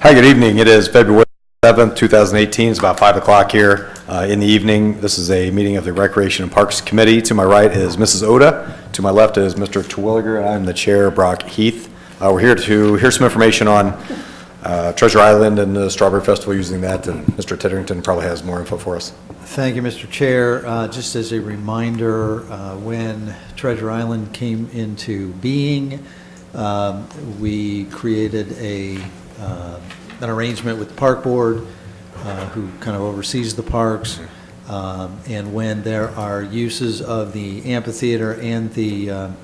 Hi, good evening. It is February 7th, 2018. It's about 5 o'clock here in the evening. This is a meeting of the Recreation and Parks Committee. To my right is Mrs. Oda. To my left is Mr. Terwilliger, and I'm the chair, Brock Heath. We're here to hear some information on Treasure Island and the Strawberry Festival using that, and Mr. Titterington probably has more info for us. Thank you, Mr. Chair. Just as a reminder, when Treasure Island came into being, we created an arrangement with the Park Board, who kind of oversees the parks. And when there are uses of the amphitheater and the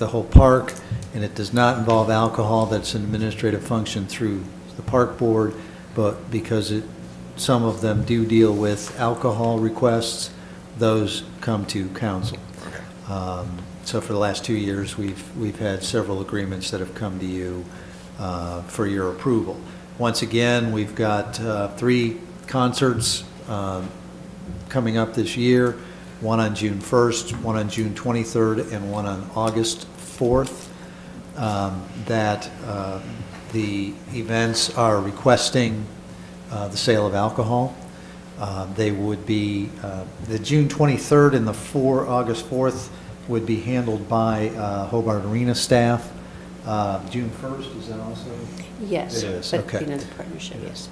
whole park, and it does not involve alcohol, that's an administrative function through the Park Board, but because some of them do deal with alcohol requests, those come to council. Okay. So for the last 2 years, we've had several agreements that have come to you for your approval. Once again, we've got 3 concerts coming up this year, one on June 1st, one on June 23rd, and one on August 4th. That the events are requesting the sale of alcohol. They would be, the June 23rd and the August 4th would be handled by Hobart Arena staff. June 1st, is that also? Yes. It is, but, okay. you know, the partnership, yes.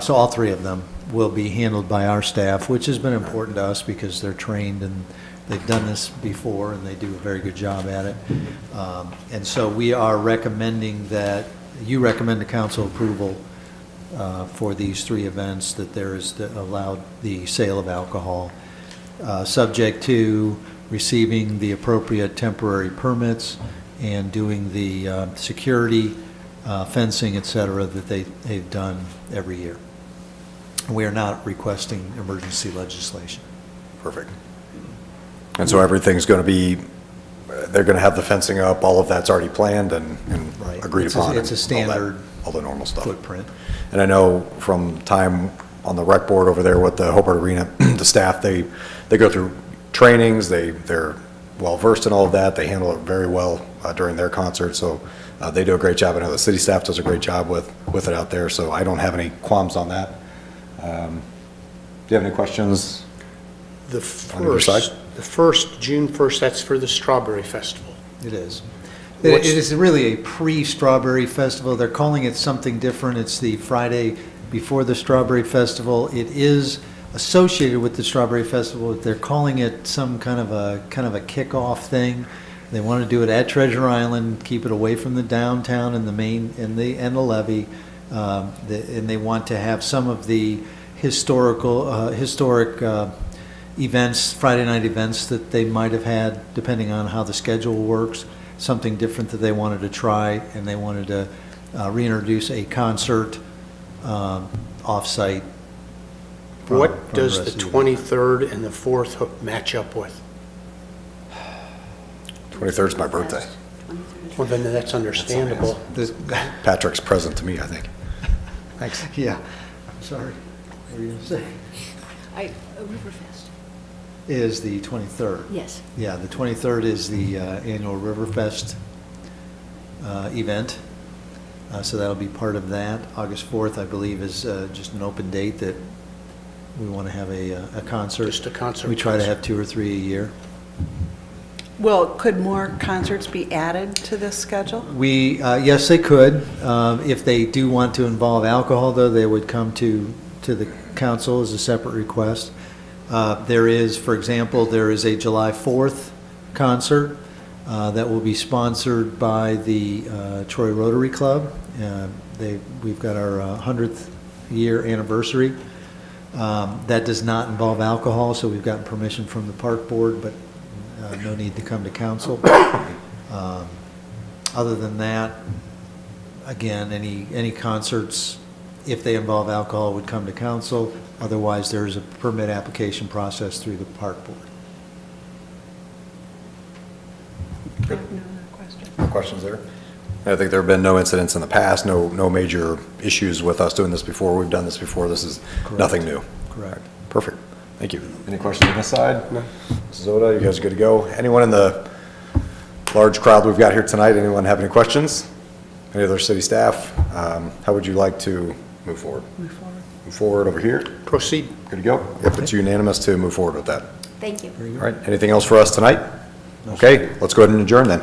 So all 3 of them will be handled by our staff, which has been important to us because they're trained and they've done this before and they do a very good job at it. And so we are recommending that, you recommend to council approval for these 3 events, that there is allowed the sale of alcohol, subject to receiving the appropriate temporary permits and doing the security, fencing, et cetera, that they've done every year. We are not requesting emergency legislation. Perfect. And so everything's going to be, they're going to have the fencing up, all of that's already planned and Right. agreed upon. It's a standard all the normal stuff. footprint. And I know from time on the rec board over there with the Hobart Arena, the staff, they go through trainings, they're well-versed in all of that, they handle it very well during their concerts, so they do a great job. I know the city staff does a great job with it out there, so I don't have any qualms on that. Do you have any questions? The On either side? first, June 1st, that's for the Strawberry Festival. It is. It is really a pre-Strawberry Festival. They're calling it something different. It's the Friday before the Strawberry Festival. It is associated with the Strawberry Festival. They're calling it some kind of a kickoff thing. They want to do it at Treasure Island, keep it away from the downtown and the main and the levee, and they want to have some of the historic events, Friday night events that they might have had, depending on how the schedule works. Something different that they wanted to try, and they wanted to reintroduce a concert off-site. What does the 23rd and the 4th match up with? 23rd is my birthday. Well, then that's understandable. Patrick's present to me, I think. Thanks. Yeah. Sorry. What were you going to say? Riverfest. Is the 23rd. Yes. Yeah, the 23rd is the annual Riverfest event. So that'll be part of that. August 4th, I believe, is just an open date that we want to have a concert. Just a concert. We try to have 2 or 3 a year. Well, could more concerts be added to this schedule? Yes, they could. If they do want to involve alcohol, though, they would come to the council as a separate request. There is, for example, there is a July 4th concert that will be sponsored by the Troy Rotary Club. We've got our 100th year anniversary. That does not involve alcohol, so we've gotten permission from the park board, but no need to come to council. Other than that, again, any concerts, if they involve alcohol, would come to council. Otherwise, there's a permit application process through the park board. I have no other questions. No questions there? I think there have been no incidents in the past, no major issues with us doing this before. We've done this before. This is Correct. nothing new. Correct. Perfect. Thank you. Any questions on this side? No. Mrs. Oda, you guys are good to go. Anyone in the large crowd we've got here tonight, anyone have any questions? Any other city staff? How would you like to move forward? Move forward over here? Proceed. Good to go? If it's unanimous to move forward with that. Thank you. All right, anything else for us tonight? Okay, let's go ahead and adjourn then.